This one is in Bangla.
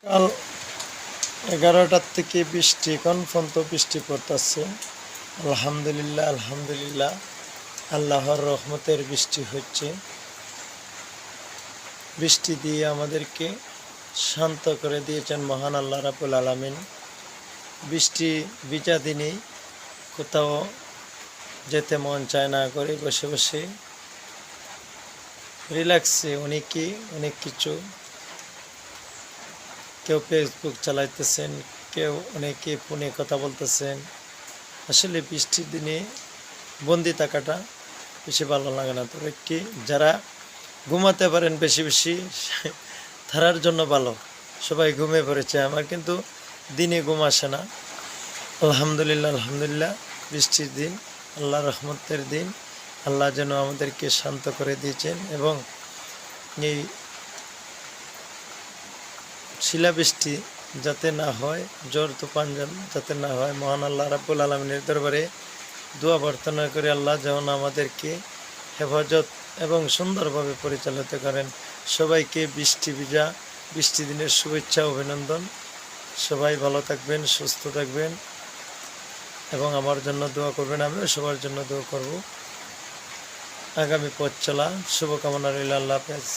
কাল 11টার থেকে বৃষ্টি, এখন পর্যন্ত বৃষ্টি পড়তেছে। আলহামদুলিল্লাহ আলহামদুলিল্লাহ, আল্লাহর রহমতের বৃষ্টি হচ্ছে। বৃষ্টি দিয়ে আমাদেরকে শান্ত করে দিয়েছেন মহান আল্লাহ রাব্বুল আলামিন। বৃষ্টি ভিজা দিনে কোথাও যেতে মন চায় না, করে বসে বসে রিল্যাক্সে অনেক কিছু, কেউ ফেসবুক চালাইতেছেন, কেউ অনেকে ফোনে কথা বলতেছেন। আসলে বৃষ্টির দিনে বন্দি থাকাটা বেশি ভালো লাগে না। তবে কি যারা ঘুমাতে পারেন বেশি বেশি তারার জন্য ভালো, সবাই ঘুমিয়ে পড়েছে। আমার কিন্তু দিনে ঘুম আসে না। আলহামদুলিল্লাহ আলহামদুলিল্লাহ, বৃষ্টির দিন, আল্লাহ রহমতের দিন। আল্লাহ যেন আমাদেরকে শান্ত করে দিয়েছেন এবং এই শিলাবৃষ্টি যাতে না হয়, ঝড় তুফান যাতে না হয়, মহান আল্লাহ রাব্বুল আলামিনের দরবারে দোয়া প্রার্থনা করে আল্লাহ যেমন আমাদেরকে হেফাজত এবং সুন্দরভাবে পরিচালিত করেন। সবাইকে বৃষ্টি দিনের শুভেচ্ছা অভিনন্দন। সবাই ভালো থাকবেন, সুস্থ থাকবেন এবং আমার জন্য দোয়া করবেন। আমিও সবার জন্য দোয়া করব। আগামী পথ চলা শুভকামনা রইল। আল্লাহ হাফেজ।